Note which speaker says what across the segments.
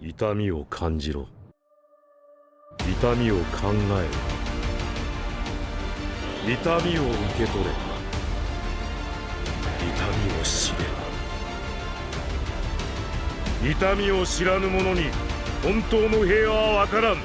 Speaker 1: 痛みを感じろ。痛みを考えろ。痛みを受け取れ。痛みを知れ。痛みを知らぬ者に本当の平和は分からん。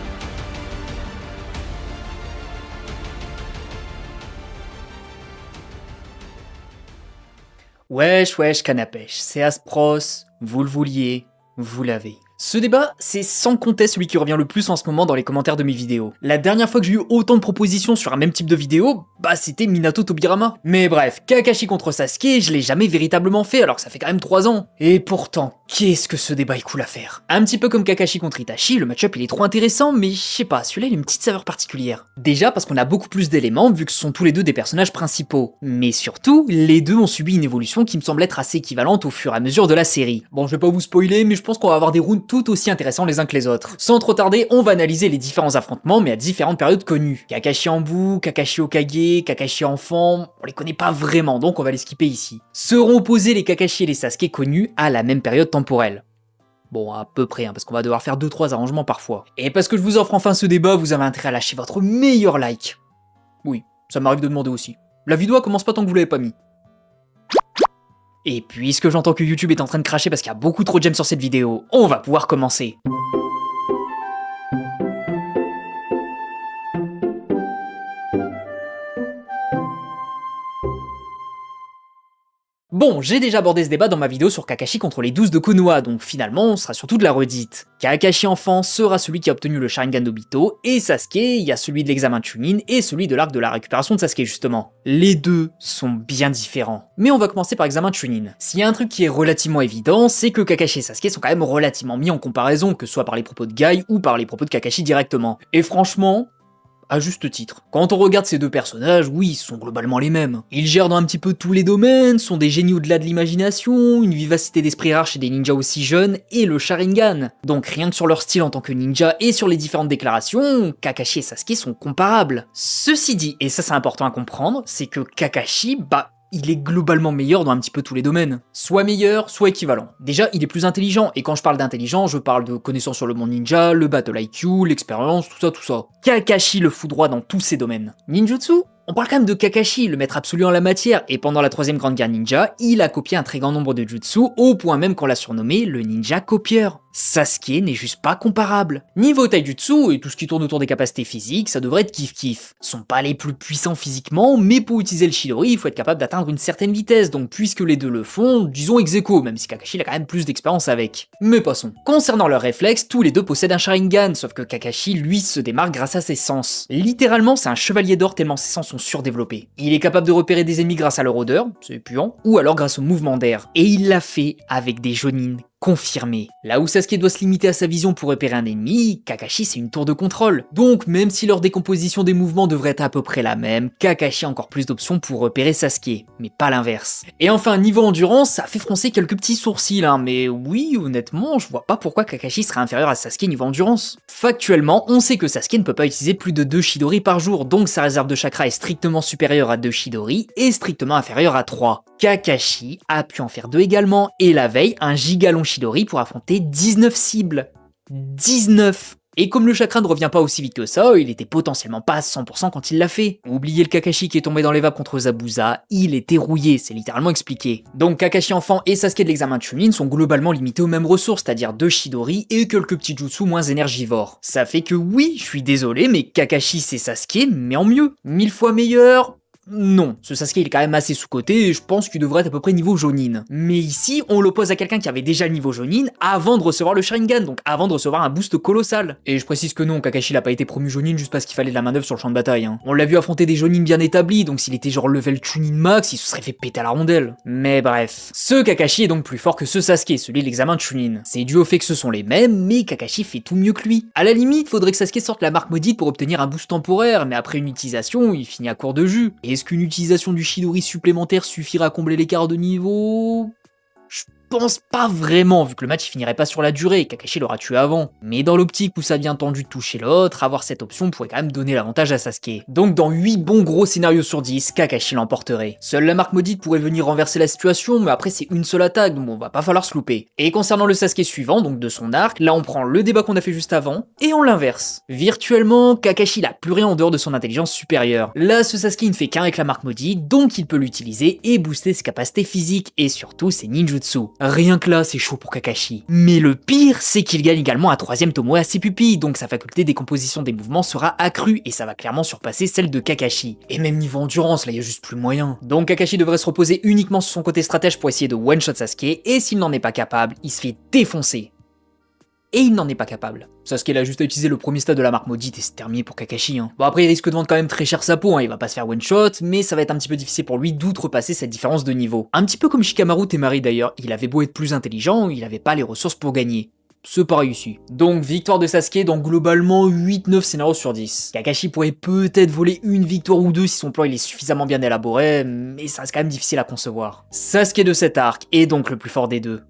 Speaker 2: Wesh wesh canne à pêche, c'est Aspros, vous le vouliez, vous l'avez. Ce débat, c'est sans conteste celui qui revient le plus en ce moment dans les commentaires de mes vidéos. La dernière fois que j'ai eu autant de propositions sur un même type de vidéo, bah c'était Minato Tobirama. Mais bref, Kakashi contre Sasuke, je l'ai jamais véritablement fait alors que ça fait quand même 3 ans. Et pourtant, qu'est-ce que ce débat est cool à faire. Un petit peu comme Kakashi contre Itachi, le match-up il est trop intéressant, mais je sais pas, celui-là il a une petite saveur particulière. Déjà parce qu'on a beaucoup plus d'éléments vu que ce sont tous les deux des personnages principaux. Mais surtout, les deux ont subi une évolution qui me semble être assez équivalente au fur et à mesure de la série. Bon, je vais pas vous spoiler, mais je pense qu'on va avoir des rounds tout aussi intéressants les uns que les autres. Sans trop tarder, on va analyser les différents affrontements mais à différentes périodes connues. Kakashi Ambu, Kakashi Hokage, Kakashi enfant, on les connaît pas vraiment donc on va les skipper ici. Seront opposés les Kakashi et les Sasuke connus à la même période temporelle. Bon, à peu près, parce qu'on va devoir faire 2-3 arrangements parfois. Et parce que je vous offre enfin ce débat, vous avez intérêt à lâcher votre meilleur like. Oui, ça m'arrive de demander aussi. La vidéo commence pas tant que vous l'avez pas mis. Et puisque j'entends que YouTube est en train de cracher parce qu'il y a beaucoup trop de j'aime sur cette vidéo, on va pouvoir commencer. Bon, j'ai déjà abordé ce débat dans ma vidéo sur Kakashi contre les 12 de Konoha, donc finalement, ce sera surtout de la redite. Kakashi enfant sera celui qui a obtenu le Sharingan d'Obito, et Sasuke, il y a celui de l'examen Chunin et celui de l'arc de la récupération de Sasuke justement. Les deux sont bien différents. Mais on va commencer par l'examen Chunin. S'il y a un truc qui est relativement évident, c'est que Kakashi et Sasuke sont quand même relativement mis en comparaison, que ce soit par les propos de Guy ou par les propos de Kakashi directement. Et franchement, à juste titre. Quand on regarde ces deux personnages, oui, ils sont globalement les mêmes. Ils gèrent dans un petit peu tous les domaines, sont des génies au-delà de l'imagination, une vivacité d'esprit rare chez des ninjas aussi jeunes, et le Sharingan. Donc rien que sur leur style en tant que ninja et sur les différentes déclarations, Kakashi et Sasuke sont comparables. Ceci dit, et ça c'est important à comprendre, c'est que Kakashi, il est globalement meilleur dans un petit peu tous les domaines. Soit meilleur, soit équivalent. Déjà, il est plus intelligent, et quand je parle d'intelligent, je parle de connaissances sur le monde ninja, le battle IQ, l'expérience, tout ça. Kakashi le fout droit dans tous ces domaines. Ninjutsu ? On parle quand même de Kakashi, le maître absolu en la matière, et pendant la troisième grande guerre ninja, il a copié un très grand nombre de jutsu, au point même qu'on l'a surnommé le ninja copieur. Sasuke n'est juste pas comparable. Niveau taijutsu et tout ce qui tourne autour des capacités physiques, ça devrait être kiff-kiff. Ils sont pas les plus puissants physiquement, mais pour utiliser le Chidori, il faut être capable d'atteindre une certaine vitesse, donc puisque les deux le font, disons ex aequo, même si Kakashi a quand même plus d'expérience avec. Mais passons. Concernant leurs réflexes, tous les deux possèdent un Sharingan, sauf que Kakashi, lui, se démarque grâce à ses sens. Littéralement, c'est un chevalier d'or tellement ses sens sont surdéveloppés. Il est capable de repérer des ennemis grâce à leur odeur, c'est puant, ou alors grâce au mouvement d'air. Et il l'a fait avec des Jonin confirmé. Là où Sasuke doit se limiter à sa vision pour repérer un ennemi, Kakashi c'est une tour de contrôle. Donc même si leur décomposition des mouvements devrait être à peu près la même, Kakashi a encore plus d'options pour repérer Sasuke, mais pas l'inverse. Et enfin niveau endurance, ça fait froncer quelques petits sourcils, mais oui honnêtement je vois pas pourquoi Kakashi serait inférieur à Sasuke niveau endurance. Factuellement, on sait que Sasuke ne peut pas utiliser plus de 2 Chidori par jour, donc sa réserve de chakra est strictement supérieure à 2 Chidori et strictement inférieure à 3. Kakashi a pu en faire 2 également, et la veille, un gigalon Chidori pour affronter 19 cibles. 19! Et comme le chakra ne revient pas aussi vite que ça, il était potentiellement pas à 100% quand il l'a fait. Oubliez le Kakashi qui est tombé dans les vapes contre Zabuza, il était rouillé, c'est littéralement expliqué. Donc Kakashi enfant et Sasuke de l'examen Chunin sont globalement limités aux mêmes ressources, c'est-à-dire 2 Chidori et quelques petits jutsu moins énergivores. Ça fait que oui, je suis désolé, mais Kakashi c'est Sasuke, mais en mieux. 1000 fois meilleur. Non, ce Sasuke il est quand même assez sous-coté et je pense qu'il devrait être à peu près niveau Jonin. Mais ici, on l'oppose à quelqu'un qui avait déjà le niveau Jonin avant de recevoir le Sharingan, donc avant de recevoir un boost colossal. Et je précise que non, Kakashi n'a pas été promu Jonin juste parce qu'il fallait de la manœuvre sur le champ de bataille. On l'a vu affronter des Jonin bien établis, donc s'il était genre level Chunin max, il se serait fait péter à la rondelle. Mais bref, ce Kakashi est donc plus fort que ce Sasuke, celui de l'examen de Chunin. C'est dû au fait que ce sont les mêmes, mais Kakashi fait tout mieux que lui. À la limite, faudrait que Sasuke sorte la marque maudite pour obtenir un boost temporaire, mais après une utilisation, il finit à court de jus. Et est-ce qu'une utilisation du Chidori supplémentaire suffira à combler l'écart de niveau ? Je pense pas vraiment, vu que le match finirait pas sur la durée, Kakashi l'aura tué avant. Mais dans l'optique où ça devient tendu de toucher l'autre, avoir cette option pourrait quand même donner l'avantage à Sasuke. Donc dans 8 bons gros scénarios sur 10, Kakashi l'emporterait. Seule la marque maudite pourrait venir renverser la situation, mais après c'est une seule attaque, donc on va pas falloir se louper. Et concernant le Sasuke suivant, donc de son arc, là on prend le débat qu'on a fait juste avant, et on l'inverse. Virtuellement, Kakashi n'a plus rien en dehors de son intelligence supérieure. Là, ce Sasuke ne fait qu'un avec la marque maudite, donc il peut l'utiliser et booster ses capacités physiques et surtout ses ninjutsu. Rien que là, c'est chaud pour Kakashi. Mais le pire, c'est qu'il gagne également un 3ème Tomoe à ses pupilles, donc sa faculté décomposition des mouvements sera accrue et ça va clairement surpasser celle de Kakashi. Et même niveau endurance, là il y a juste plus moyen. Donc Kakashi devrait se reposer uniquement sur son côté stratège pour essayer de one-shot Sasuke, et s'il n'en est pas capable, il se fait défoncer. Et il n'en est pas capable. Sasuke il a juste à utiliser le premier stade de la marque maudite et c'est terminé pour Kakashi. Bon après il risque de vendre quand même très cher sa peau, il va pas se faire one shot, mais ça va être un petit peu difficile pour lui d'outrepasser cette différence de niveau. Un petit peu comme Shikamaru Temari d'ailleurs, il avait beau être plus intelligent, il avait pas les ressources pour gagner. C'est pareil ici. Donc victoire de Sasuke dans globalement 8-9 scénarios sur 10. Kakashi pourrait peut-être voler une victoire ou deux si son plan il est suffisamment bien élaboré, mais ça reste quand même difficile à concevoir. Sasuke de cet arc est donc le plus fort des deux.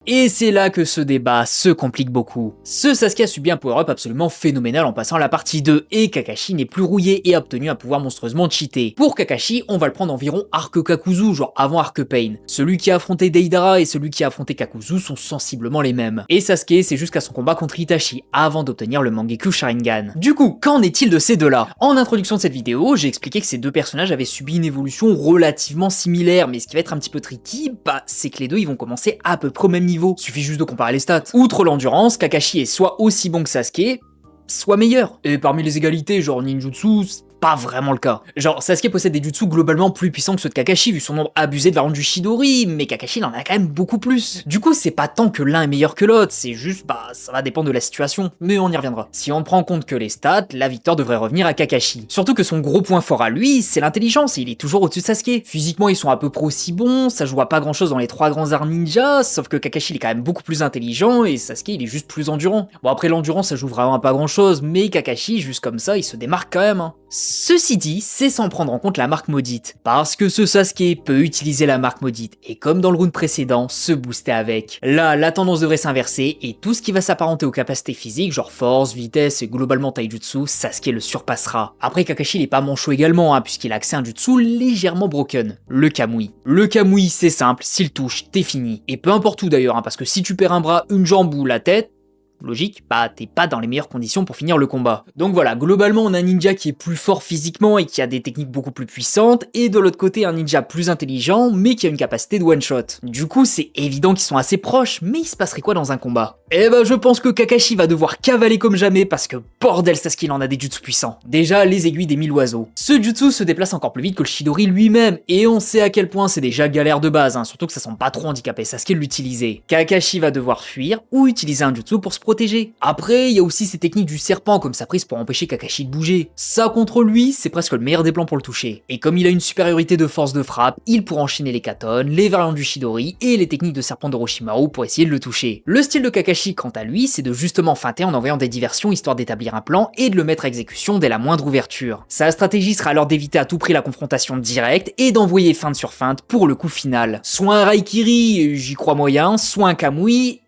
Speaker 2: Et c'est là que ce débat se complique beaucoup. Ce Sasuke a subi un power-up absolument phénoménal en passant à la partie 2, et Kakashi n'est plus rouillé et a obtenu un pouvoir monstrueusement cheaté. Pour Kakashi, on va le prendre environ Arc Kakuzu, genre avant Arc Pain. Celui qui a affronté Deidara et celui qui a affronté Kakuzu sont sensiblement les mêmes. Et Sasuke, c'est jusqu'à son combat contre Itachi, avant d'obtenir le Mangekyou Sharingan. Du coup, qu'en est-il de ces deux-là? En introduction de cette vidéo, j'ai expliqué que ces deux personnages avaient subi une évolution relativement similaire, mais ce qui va être un petit peu tricky, c'est que les deux ils vont commencer à peu près au même niveau. Suffit juste de comparer les stats. Outre l'endurance, Kakashi est soit aussi bon que Sasuke, soit meilleur. Et parmi les égalités, genre ninjutsu, c'est pas vraiment le cas. Genre, Sasuke possède des jutsu globalement plus puissants que ceux de Kakashi, vu son nombre abusé de variantes du Chidori, mais Kakashi il en a quand même beaucoup plus. Du coup, c'est pas tant que l'un est meilleur que l'autre, c'est juste, ça va dépendre de la situation, mais on y reviendra. Si on ne prend en compte que les stats, la victoire devrait revenir à Kakashi. Surtout que son gros point fort à lui, c'est l'intelligence, et il est toujours au-dessus de Sasuke. Physiquement, ils sont à peu près aussi bons, ça joue à pas grand-chose dans les trois grands arts ninja, sauf que Kakashi il est quand même beaucoup plus intelligent, et Sasuke il est juste plus endurant. Bon après l'endurance ça joue vraiment à pas grand-chose, mais Kakashi, juste comme ça, il se démarque quand même. Ceci dit, c'est sans prendre en compte la marque maudite, parce que ce Sasuke peut utiliser la marque maudite, et comme dans le round précédent, se booster avec. Là, la tendance devrait s'inverser, et tout ce qui va s'apparenter aux capacités physiques, genre force, vitesse et globalement taijutsu, Sasuke le surpassera. Après Kakashi il est pas manchot également, puisqu'il a accès à un jutsu légèrement broken, le Kamui. Le Kamui c'est simple, s'il touche, t'es fini. Et peu importe où d'ailleurs, parce que si tu perds un bras, une jambe ou la tête, logique, t'es pas dans les meilleures conditions pour finir le combat. Donc voilà, globalement on a un ninja qui est plus fort physiquement et qui a des techniques beaucoup plus puissantes, et de l'autre côté un ninja plus intelligent mais qui a une capacité de one shot. Du coup c'est évident qu'ils sont assez proches, mais il se passerait quoi dans un combat? Eh ben je pense que Kakashi va devoir cavaler comme jamais parce que bordel Sasuke il en a des jutsu puissants. Déjà les aiguilles des 1000 oiseaux. Ce jutsu se déplace encore plus vite que le Chidori lui-même, et on sait à quel point c'est déjà galère de base, surtout que ça semble pas trop handicapé Sasuke de l'utiliser. Kakashi va devoir fuir ou utiliser un jutsu pour se protéger. Après, il y a aussi ces techniques du serpent comme sa prise pour empêcher Kakashi de bouger. Ça contre lui, c'est presque le meilleur des plans pour le toucher. Et comme il a une supériorité de force de frappe, il pourra enchaîner les katones, les variantes du Chidori et les techniques de serpent d'Orochimaru pour essayer de le toucher. Le style de Kakashi quant à lui, c'est de justement feinter en envoyant des diversions histoire d'établir un plan et de le mettre à exécution dès la moindre ouverture. Sa stratégie sera alors d'éviter à tout prix la confrontation directe et d'envoyer feinte sur feinte pour le coup final. Soit un Raikiri, j'y crois moyen, soit un Kamui,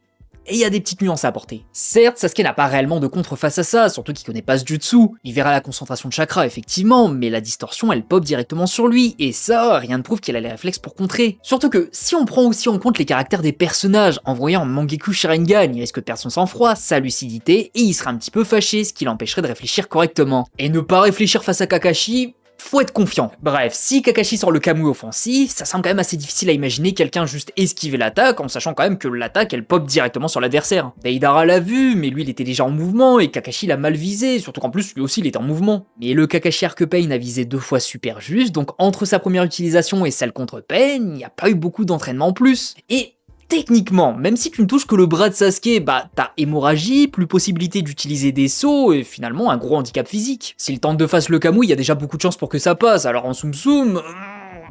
Speaker 2: et il y a des petites nuances à apporter. Certes, Sasuke n'a pas réellement de contre face à ça, surtout qu'il connaît pas ce jutsu. Il verra la concentration de chakra effectivement, mais la distorsion elle pop directement sur lui, et ça, rien ne prouve qu'il a les réflexes pour contrer. Surtout que, si on prend aussi en compte les caractères des personnages, en voyant Mangekyou Sharingan, il risque de perdre son sang-froid, sa lucidité, et il sera un petit peu fâché, ce qui l'empêcherait de réfléchir correctement. Et ne pas réfléchir face à Kakashi, faut être confiant. Bref, si Kakashi sort le Kamui offensif, ça semble quand même assez difficile à imaginer quelqu'un juste esquiver l'attaque en sachant quand même que l'attaque elle pop directement sur l'adversaire. Deidara l'a vu, mais lui il était déjà en mouvement et Kakashi l'a mal visé, surtout qu'en plus lui aussi il était en mouvement. Mais le Kakashi Arc Pain a visé 2 fois super juste, donc entre sa première utilisation et celle contre Pain, il n'y a pas eu beaucoup d'entraînement en plus. Et techniquement, même si tu ne touches que le bras de Sasuke, t'as hémorragie, plus possibilité d'utiliser des sauts, et finalement un gros handicap physique. S'il tente de face le Kamui, il y a déjà beaucoup de chances pour que ça passe, alors en Tsum Tsum,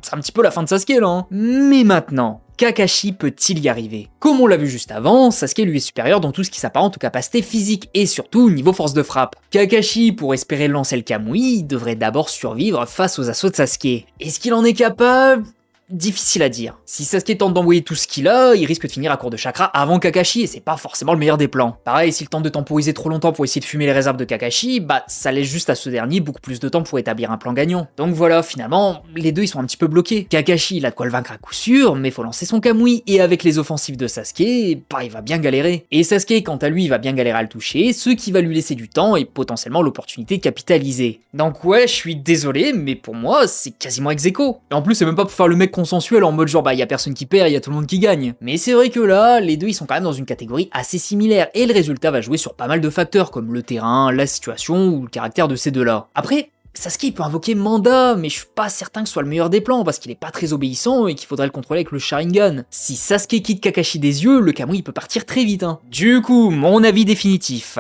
Speaker 2: c'est un petit peu la fin de Sasuke là. Mais maintenant, Kakashi peut-il y arriver? Comme on l'a vu juste avant, Sasuke lui est supérieur dans tout ce qui s'apparente aux capacités physiques et surtout au niveau force de frappe. Kakashi, pour espérer lancer le Kamui, devrait d'abord survivre face aux assauts de Sasuke. Est-ce qu'il en est capable? Difficile à dire. Si Sasuke tente d'envoyer tout ce qu'il a, il risque de finir à court de chakra avant Kakashi et c'est pas forcément le meilleur des plans. Pareil, s'il tente de temporiser trop longtemps pour essayer de fumer les réserves de Kakashi, bah ça laisse juste à ce dernier beaucoup plus de temps pour établir un plan gagnant. Donc voilà, finalement, les deux ils sont un petit peu bloqués. Kakashi il a de quoi le vaincre à coup sûr, mais faut lancer son Kamui et avec les offensives de Sasuke, bah il va bien galérer. Et Sasuke quant à lui il va bien galérer à le toucher, ce qui va lui laisser du temps et potentiellement l'opportunité de capitaliser. Donc ouais, je suis désolé, mais pour moi c'est quasiment ex aequo. Et en plus c'est même pas pour faire le mec consensuel en mode genre bah y a personne qui perd, y a tout le monde qui gagne. Mais c'est vrai que là, les deux ils sont quand même dans une catégorie assez similaire et le résultat va jouer sur pas mal de facteurs comme le terrain, la situation ou le caractère de ces deux-là. Après, Sasuke il peut invoquer Manda, mais je suis pas certain que ce soit le meilleur des plans parce qu'il est pas très obéissant et qu'il faudrait le contrôler avec le Sharingan. Si Sasuke quitte Kakashi des yeux, le Kamui il peut partir très vite. Du coup, mon avis définitif.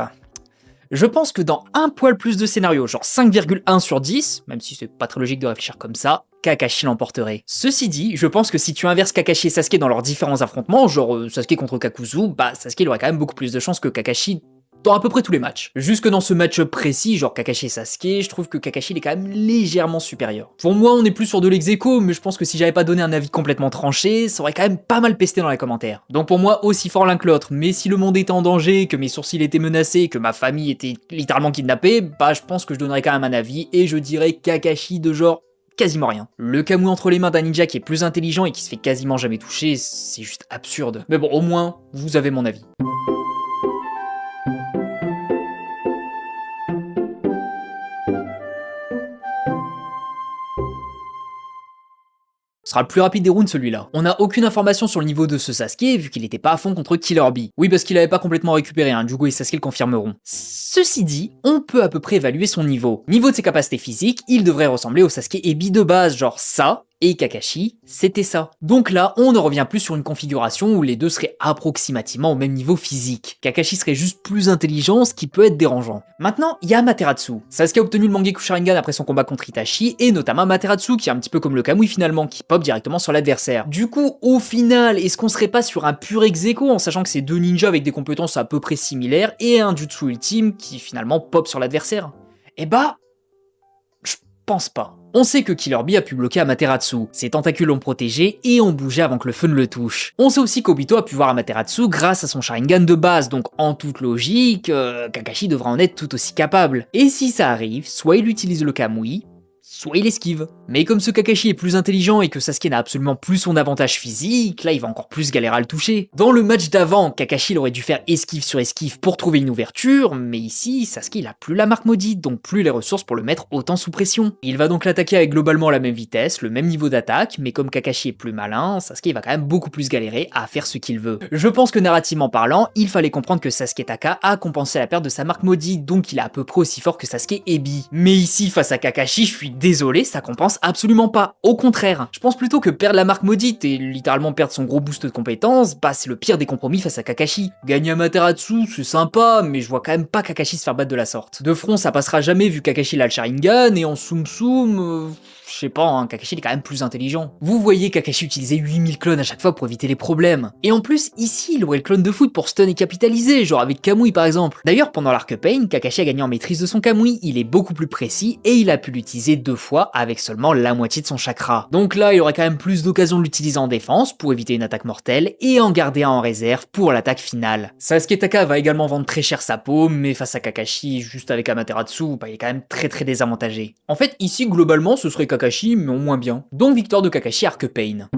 Speaker 2: Je pense que dans un poil plus de scénarios, genre 5,1 sur 10, même si c'est pas très logique de réfléchir comme ça, Kakashi l'emporterait. Ceci dit, je pense que si tu inverses Kakashi et Sasuke dans leurs différents affrontements, genre Sasuke contre Kakuzu, bah Sasuke il aurait quand même beaucoup plus de chances que Kakashi dans à peu près tous les matchs. Jusque dans ce match précis, genre Kakashi et Sasuke, je trouve que Kakashi il est quand même légèrement supérieur. Pour moi, on est plus sur de l'ex aequo, mais je pense que si j'avais pas donné un avis complètement tranché, ça aurait quand même pas mal pesté dans les commentaires. Donc pour moi, aussi fort l'un que l'autre, mais si le monde était en danger, que mes sourcils étaient menacés, que ma famille était littéralement kidnappée, bah je pense que je donnerais quand même un avis, et je dirais Kakashi de genre quasiment rien. Le Kamui entre les mains d'un ninja qui est plus intelligent et qui se fait quasiment jamais toucher, c'est juste absurde. Mais bon, au moins, vous avez mon avis. Ce sera le plus rapide des rounds celui-là. On n'a aucune information sur le niveau de ce Sasuke vu qu'il était pas à fond contre Killer Bee. Oui parce qu'il avait pas complètement récupéré, Jugo et Sasuke le confirmeront. Ceci dit, on peut à peu près évaluer son niveau. Niveau de ses capacités physiques, il devrait ressembler au Sasuke et Bee de base, genre ça, et Kakashi, c'était ça. Donc là, on ne revient plus sur une configuration où les deux seraient approximativement au même niveau physique. Kakashi serait juste plus intelligent, ce qui peut être dérangeant. Maintenant, il y a Amaterasu. Sasuke a obtenu le Mangekyou Sharingan après son combat contre Itachi, et notamment Amaterasu, qui est un petit peu comme le Kamui finalement, qui pop directement sur l'adversaire. Du coup, au final, est-ce qu'on serait pas sur un pur ex aequo en sachant que c'est deux ninjas avec des compétences à peu près similaires, et un jutsu ultime qui finalement pop sur l'adversaire? Eh bah, je pense pas. On sait que Killer Bee a pu bloquer Amaterasu, ses tentacules l'ont protégé et ont bougé avant que le feu ne le touche. On sait aussi qu'Obito a pu voir Amaterasu grâce à son Sharingan de base, donc en toute logique, Kakashi devra en être tout aussi capable. Et si ça arrive, soit il utilise le Kamui, soit il esquive. Mais comme ce Kakashi est plus intelligent et que Sasuke n'a absolument plus son avantage physique, là il va encore plus galérer à le toucher. Dans le match d'avant, Kakashi il aurait dû faire esquive sur esquive pour trouver une ouverture, mais ici Sasuke il a plus la marque maudite, donc plus les ressources pour le mettre autant sous pression. Il va donc l'attaquer avec globalement la même vitesse, le même niveau d'attaque, mais comme Kakashi est plus malin, Sasuke il va quand même beaucoup plus galérer à faire ce qu'il veut. Je pense que narrativement parlant, il fallait comprendre que Sasuke Taka a compensé la perte de sa marque maudite, donc il est à peu près aussi fort que Sasuke et Bee. Mais ici face à Kakashi, je suis désolé, ça compense absolument pas. Au contraire, je pense plutôt que perdre la marque maudite et littéralement perdre son gros boost de compétences, bah c'est le pire des compromis face à Kakashi. Gagner Amaterasu, c'est sympa, mais je vois quand même pas Kakashi se faire battre de la sorte. De front, ça passera jamais vu Kakashi a le Sharingan, et en Tsum Tsum, je sais pas, Kakashi il est quand même plus intelligent. Vous voyez Kakashi utiliser 8000 clones à chaque fois pour éviter les problèmes. Et en plus, ici, il aurait le clone de foot pour stun et capitaliser, genre avec Kamui par exemple. D'ailleurs, pendant l'arc Pain, Kakashi a gagné en maîtrise de son Kamui, il est beaucoup plus précis et il a pu l'utiliser 2 fois avec seulement la moitié de son chakra. Donc là, il aurait quand même plus d'occasion de l'utiliser en défense pour éviter une attaque mortelle et en garder un en réserve pour l'attaque finale. Sasuke Taka va également vendre très cher sa peau, mais face à Kakashi, juste avec Amaterasu, bah, il est quand même très désavantagé. En fait, ici, globalement, ce serait Kakashi, mais au moins bien. Donc victoire de Kakashi Arc Pain.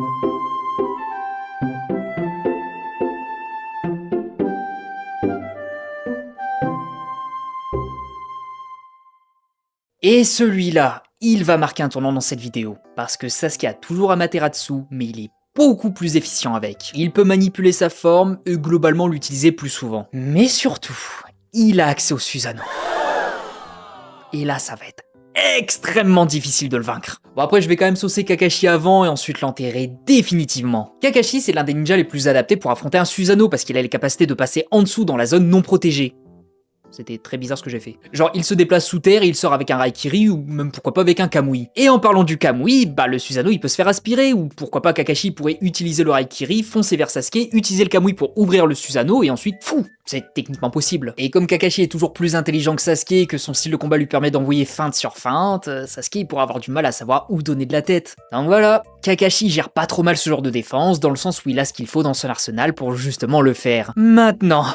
Speaker 2: Et celui-là, il va marquer un tournant dans cette vidéo, parce que Sasuke a toujours Amaterasu, mais il est beaucoup plus efficient avec. Il peut manipuler sa forme et globalement l'utiliser plus souvent. Mais surtout, il a accès au Susanoo. Et là, ça va être extrêmement difficile de le vaincre. Bon après je vais quand même saucer Kakashi avant et ensuite l'enterrer définitivement. Kakashi c'est l'un des ninjas les plus adaptés pour affronter un Susanoo parce qu'il a les capacités de passer en dessous dans la zone non protégée. C'était très bizarre ce que j'ai fait. Genre, il se déplace sous terre et il sort avec un Raikiri ou même pourquoi pas avec un Kamui. Et en parlant du Kamui, bah le Susanoo il peut se faire aspirer ou pourquoi pas Kakashi pourrait utiliser le Raikiri, foncer vers Sasuke, utiliser le Kamui pour ouvrir le Susanoo et ensuite, fou, c'est techniquement possible. Et comme Kakashi est toujours plus intelligent que Sasuke et que son style de combat lui permet d'envoyer feinte sur feinte, Sasuke il pourra avoir du mal à savoir où donner de la tête. Donc voilà, Kakashi gère pas trop mal ce genre de défense dans le sens où il a ce qu'il faut dans son arsenal pour justement le faire. Maintenant,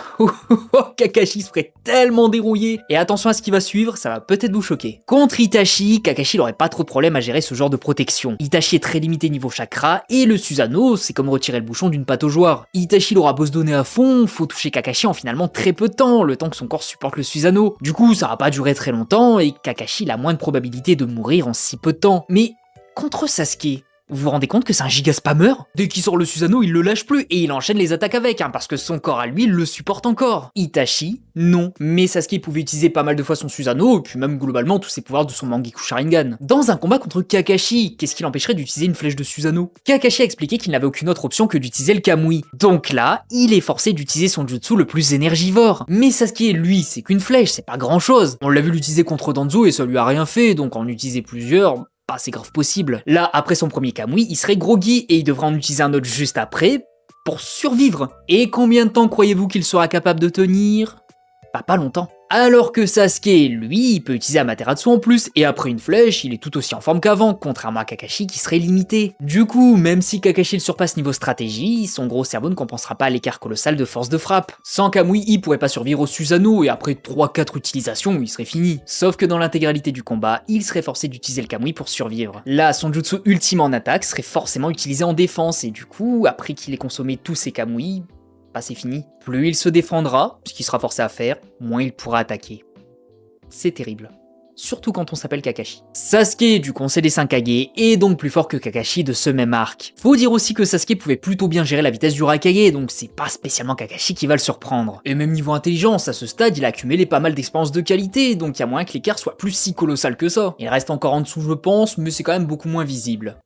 Speaker 2: Kakashi se ferait tellement dérouiller. Et attention à ce qui va suivre, ça va peut-être vous choquer. Contre Itachi, Kakashi n'aurait pas trop de problème à gérer ce genre de protection. Itachi est très limité niveau chakra et le Susanoo, c'est comme retirer le bouchon d'une pâte aux joie. Itachi l'aura beau se donner à fond, faut toucher Kakashi en finalement très peu de temps, le temps que son corps supporte le Susanoo. Du coup, ça va pas durer très longtemps et Kakashi a moins de probabilité de mourir en si peu de temps. Mais contre Sasuke, vous vous rendez compte que c'est un giga spammer? Dès qu'il sort le Susanoo, il le lâche plus et il enchaîne les attaques avec, parce que son corps à lui le supporte encore. Itachi, non. Mais Sasuke pouvait utiliser pas mal de fois son Susanoo, et puis même globalement tous ses pouvoirs de son Mangekyou Sharingan. Dans un combat contre Kakashi, qu'est-ce qui l'empêcherait d'utiliser une flèche de Susanoo? Kakashi a expliqué qu'il n'avait aucune autre option que d'utiliser le Kamui. Donc là, il est forcé d'utiliser son jutsu le plus énergivore. Mais Sasuke, lui, c'est qu'une flèche, c'est pas grand chose. On l'a vu l'utiliser contre Danzo et ça lui a rien fait, donc en utiliser plusieurs, pas c'est grave possible. Là, après son premier Kamui, il serait groggy et il devrait en utiliser un autre juste après pour survivre. Et combien de temps croyez-vous qu'il sera capable de tenir? Pas longtemps. Alors que Sasuke, lui, il peut utiliser Amaterasu en plus, et après une flèche, il est tout aussi en forme qu'avant, contrairement à Kakashi qui serait limité. Du coup, même si Kakashi le surpasse niveau stratégie, son gros cerveau ne compensera pas l'écart colossal de force de frappe. Sans Kamui, il pourrait pas survivre au Susanoo, et après 3-4 utilisations, il serait fini. Sauf que dans l'intégralité du combat, il serait forcé d'utiliser le Kamui pour survivre. Là, son jutsu ultime en attaque serait forcément utilisé en défense, et du coup, après qu'il ait consommé tous ses Kamui, c'est fini. Plus il se défendra, ce qu'il sera forcé à faire, moins il pourra attaquer. C'est terrible. Surtout quand on s'appelle Kakashi. Sasuke du Conseil des 5 Kage est donc plus fort que Kakashi de ce même arc. Faut dire aussi que Sasuke pouvait plutôt bien gérer la vitesse du Raikage, donc c'est pas spécialement Kakashi qui va le surprendre. Et même niveau intelligence, à ce stade, il a accumulé pas mal d'expérience de qualité, donc il y a moyen que l'écart soit plus si colossal que ça. Il reste encore en dessous je pense, mais c'est quand même beaucoup moins visible.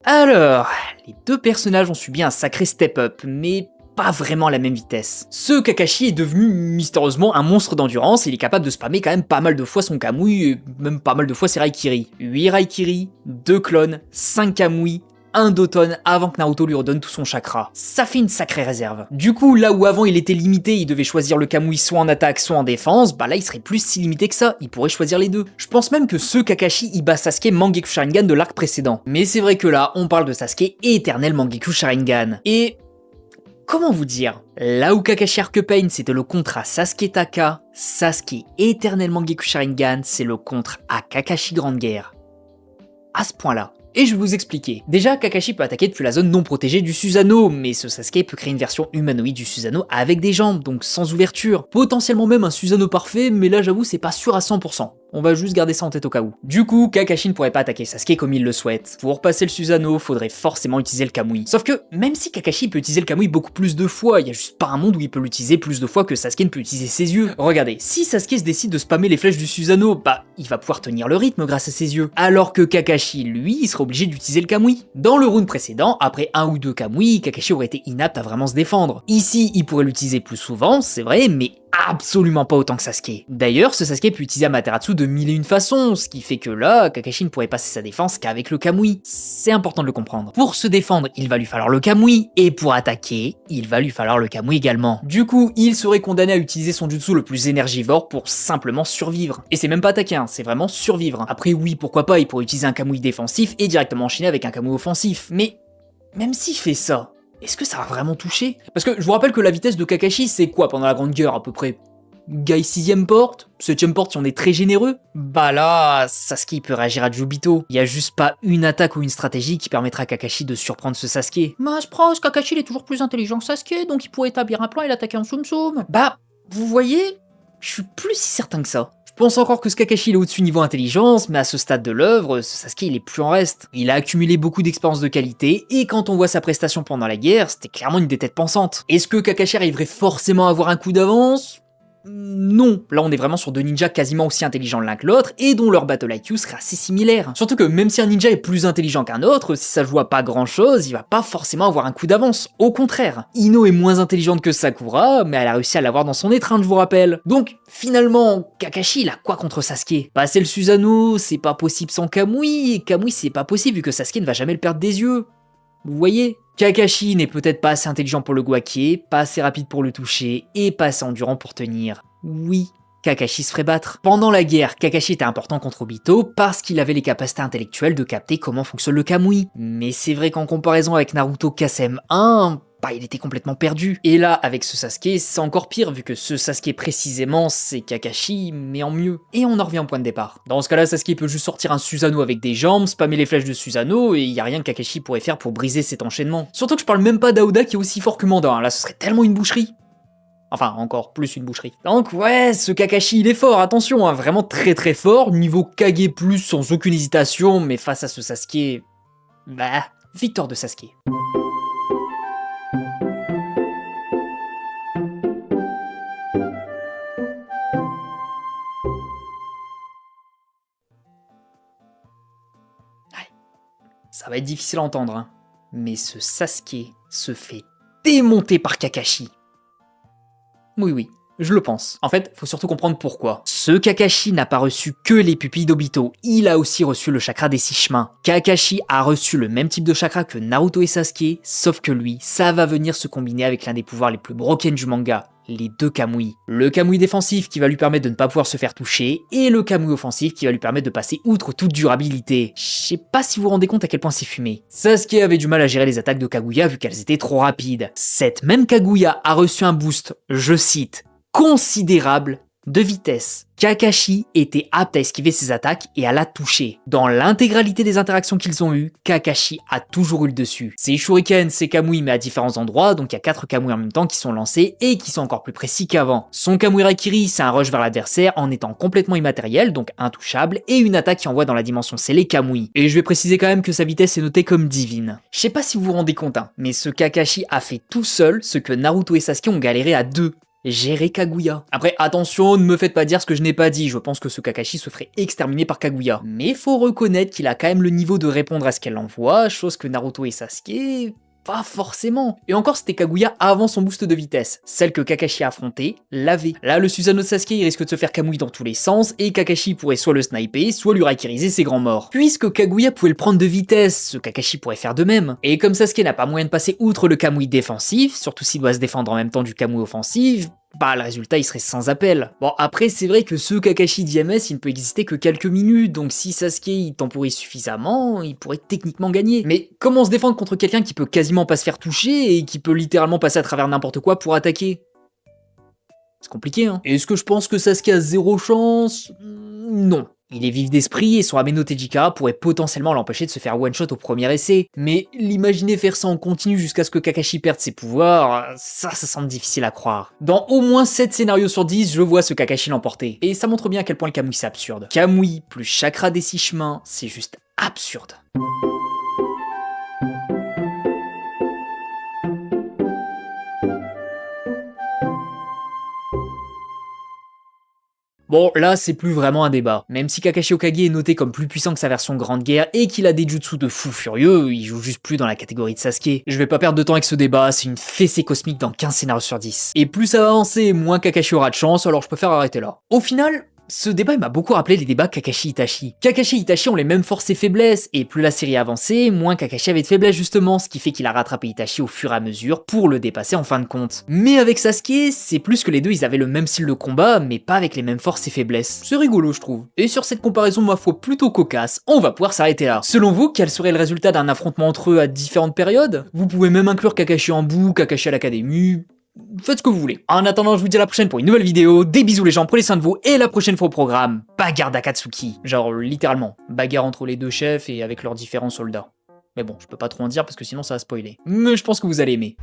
Speaker 2: Alors, les deux personnages ont subi un sacré step-up, mais pas vraiment à la même vitesse. Ce Kakashi est devenu mystérieusement un monstre d'endurance et il est capable de spammer quand même pas mal de fois son Kamui et même pas mal de fois ses Raikiri. 8 Raikiri, 2 clones, 5 Kamui, un d'automne avant que Naruto lui redonne tout son chakra. Ça fait une sacrée réserve. Du coup, là où avant il était limité, il devait choisir le Kamui soit en attaque, soit en défense, là il serait plus si limité que ça, il pourrait choisir les deux. Je pense même que ce Kakashi il bat Sasuke Mangekyou Sharingan de l'arc précédent. Mais c'est vrai que là, on parle de Sasuke éternel Mangekyou Sharingan. Et comment vous dire? Là où Kakashi Arc Pain c'était le contre à Sasuke Taka, Sasuke éternel Mangekyou Sharingan c'est le contre à Kakashi Grande Guerre. À ce point-là. Et je vais vous expliquer. Déjà, Kakashi peut attaquer depuis la zone non protégée du Susanoo, mais ce Sasuke peut créer une version humanoïde du Susanoo avec des jambes, donc sans ouverture. Potentiellement même un Susanoo parfait, mais là j'avoue c'est pas sûr à 100%. On va juste garder ça en tête au cas où. Du coup, Kakashi ne pourrait pas attaquer Sasuke comme il le souhaite. Pour passer le Susanoo, faudrait forcément utiliser le Kamui. Sauf que, même si Kakashi peut utiliser le Kamui beaucoup plus de fois, il y a juste pas un monde où il peut l'utiliser plus de fois que Sasuke ne peut utiliser ses yeux. Regardez, si Sasuke se décide de spammer les flèches du Susanoo, il va pouvoir tenir le rythme grâce à ses yeux. Alors que Kakashi, lui, il sera obligé d'utiliser le Kamui. Dans le round précédent, après 1 ou 2 Kamui, Kakashi aurait été inapte à vraiment se défendre. Ici, il pourrait l'utiliser plus souvent, c'est vrai, mais absolument pas autant que Sasuke. D'ailleurs, ce Sasuke peut utiliser Amaterasu de 1001 façons, ce qui fait que là, Kakashi ne pourrait passer sa défense qu'avec le Kamui. C'est important de le comprendre. Pour se défendre, il va lui falloir le Kamui, et pour attaquer, il va lui falloir le Kamui également. Du coup, il serait condamné à utiliser son jutsu le plus énergivore pour simplement survivre. Et c'est même pas attaquer, c'est vraiment survivre. Après oui, pourquoi pas, il pourrait utiliser un Kamui défensif et directement enchaîner avec un Kamui offensif. Mais même s'il fait ça, est-ce que ça va vraiment toucher? Parce que je vous rappelle que la vitesse de Kakashi, c'est quoi pendant la Grande Guerre à peu près? Guy 6ème porte, 7ème porte si on est très généreux. Là, Sasuke peut réagir à Jubito. Il y a juste pas une attaque ou une stratégie qui permettra à Kakashi de surprendre ce Sasuke. Je pense Kakashi il est toujours plus intelligent que Sasuke, donc il pourrait établir un plan et l'attaquer en Tsum Tsum. Vous voyez, je suis plus si certain que ça. Je pense encore que ce Kakashi il est au-dessus niveau intelligence, mais à ce stade de l'œuvre, ce Sasuke il est plus en reste. Il a accumulé beaucoup d'expérience de qualité, et quand on voit sa prestation pendant la guerre, c'était clairement une des têtes pensantes. Est-ce que Kakashi arriverait forcément à avoir un coup d'avance? non, là on est vraiment sur deux ninjas quasiment aussi intelligents l'un que l'autre et dont leur battle IQ serait assez similaire. Surtout que même si un ninja est plus intelligent qu'un autre, si ça joue à pas grand chose, il va pas forcément avoir un coup d'avance. Au contraire, Ino est moins intelligente que Sakura, mais elle a réussi à l'avoir dans son étreinte, je vous rappelle. Donc finalement, Kakashi il a quoi contre Sasuke? Passer le Susanoo, c'est pas possible sans Kamui, et Kamui c'est pas possible vu que Sasuke ne va jamais le perdre des yeux. Vous voyez? Kakashi n'est peut-être pas assez intelligent pour le guaquer, pas assez rapide pour le toucher, et pas assez endurant pour tenir. Oui, Kakashi se ferait battre. Pendant la guerre, Kakashi était important contre Obito parce qu'il avait les capacités intellectuelles de capter comment fonctionne le Kamui. Mais c'est vrai qu'en comparaison avec Naruto KSM 1, il était complètement perdu. Et là, avec ce Sasuke, c'est encore pire, vu que ce Sasuke précisément, c'est Kakashi, mais en mieux. Et on en revient au point de départ. Dans ce cas-là, Sasuke peut juste sortir un Susanoo avec des jambes, spammer les flèches de Susanoo, et y a rien que Kakashi pourrait faire pour briser cet enchaînement. Surtout que je parle même pas d'Aoda qui est aussi fort que Mandan, là ce serait tellement une boucherie. Enfin, encore plus une boucherie. Donc ouais, ce Kakashi il est fort, attention, hein, vraiment très très fort, niveau Kage+, sans aucune hésitation, mais face à ce Sasuke... victoire de Sasuke. Ça va être difficile à entendre, hein. Mais ce Sasuke se fait démonter par Kakashi. Oui, je le pense. En fait, faut surtout comprendre pourquoi. Ce Kakashi n'a pas reçu que les pupilles d'Obito, il a aussi reçu le chakra des 6 chemins. Kakashi a reçu le même type de chakra que Naruto et Sasuke, sauf que lui, ça va venir se combiner avec l'un des pouvoirs les plus broken du manga, les deux Kamui. Le Kamui défensif qui va lui permettre de ne pas pouvoir se faire toucher, et le Kamui offensif qui va lui permettre de passer outre toute durabilité. Je sais pas si vous vous rendez compte à quel point c'est fumé. Sasuke avait du mal à gérer les attaques de Kaguya vu qu'elles étaient trop rapides. Cette même Kaguya a reçu un boost, je cite, considérable de vitesse. Kakashi était apte à esquiver ses attaques et à la toucher. Dans l'intégralité des interactions qu'ils ont eues, Kakashi a toujours eu le dessus. Ses shurikens, ses kamui, mais à différents endroits, donc il y a 4 kamui en même temps qui sont lancés et qui sont encore plus précis qu'avant. Son kamui Raikiri, c'est un rush vers l'adversaire en étant complètement immatériel, donc intouchable, et une attaque qui envoie dans la dimension scellée kamui. Et je vais préciser quand même que sa vitesse est notée comme divine. Je sais pas si vous vous rendez compte, hein, mais ce Kakashi a fait tout seul ce que Naruto et Sasuke ont galéré à deux. Gérer Kaguya. Après, attention, ne me faites pas dire ce que je n'ai pas dit, je pense que ce Kakashi se ferait exterminer par Kaguya. Mais faut reconnaître qu'il a quand même le niveau de répondre à ce qu'elle envoie, chose que Naruto et Sasuke... pas forcément. Et encore, c'était Kaguya avant son boost de vitesse. Celle que Kakashi a affrontée l'avait. Là, le Susanoo de Sasuke, il risque de se faire Kamui dans tous les sens, et Kakashi pourrait soit le sniper, soit lui raikiriser ses grands morts. Puisque Kaguya pouvait le prendre de vitesse, ce Kakashi pourrait faire de même. Et comme Sasuke n'a pas moyen de passer outre le Kamui défensif, surtout s'il doit se défendre en même temps du Kamui offensif, le résultat il serait sans appel. Bon, après c'est vrai que ce Kakashi d'IMS il ne peut exister que quelques minutes, donc si Sasuke il temporise suffisamment, il pourrait techniquement gagner. Mais comment se défendre contre quelqu'un qui peut quasiment pas se faire toucher et qui peut littéralement passer à travers n'importe quoi pour attaquer? C'est compliqué, hein. Est-ce que je pense que Sasuke a zéro chance? Non. Il est vif d'esprit et son Ameno Tejika pourrait potentiellement l'empêcher de se faire one-shot au premier essai. Mais l'imaginer faire ça en continu jusqu'à ce que Kakashi perde ses pouvoirs, ça semble difficile à croire. Dans au moins 7 scénarios sur 10, je vois ce Kakashi l'emporter. Et ça montre bien à quel point le Kamui c'est absurde. Kamui plus chakra des 6 chemins, c'est juste absurde. Bon, là, c'est plus vraiment un débat. Même si Kakashi Hokage est noté comme plus puissant que sa version Grande Guerre et qu'il a des jutsu de fou furieux, il joue juste plus dans la catégorie de Sasuke. Je vais pas perdre de temps avec ce débat, c'est une fessée cosmique dans 15 scénarios sur 10. Et plus ça va avancer, moins Kakashi aura de chance, alors je préfère arrêter là. Au final, ce débat il m'a beaucoup rappelé les débats Kakashi-Itachi. Kakashi et Itachi ont les mêmes forces et faiblesses, et plus la série avançait, moins Kakashi avait de faiblesses justement, ce qui fait qu'il a rattrapé Itachi au fur et à mesure pour le dépasser en fin de compte. Mais avec Sasuke, c'est plus que les deux ils avaient le même style de combat, mais pas avec les mêmes forces et faiblesses. C'est rigolo je trouve. Et sur cette comparaison ma foi plutôt cocasse, on va pouvoir s'arrêter là. Selon vous, quel serait le résultat d'un affrontement entre eux à différentes périodes? Vous pouvez même inclure Kakashi en bout, Kakashi à l'académie... Faites ce que vous voulez. En attendant, je vous dis à la prochaine pour une nouvelle vidéo. Des bisous les gens, prenez soin de vous. Et la prochaine fois au programme, bagarre d'Akatsuki. Genre littéralement, bagarre entre les deux chefs et avec leurs différents soldats. Mais bon, je peux pas trop en dire parce que sinon ça va spoiler. Mais je pense que vous allez aimer.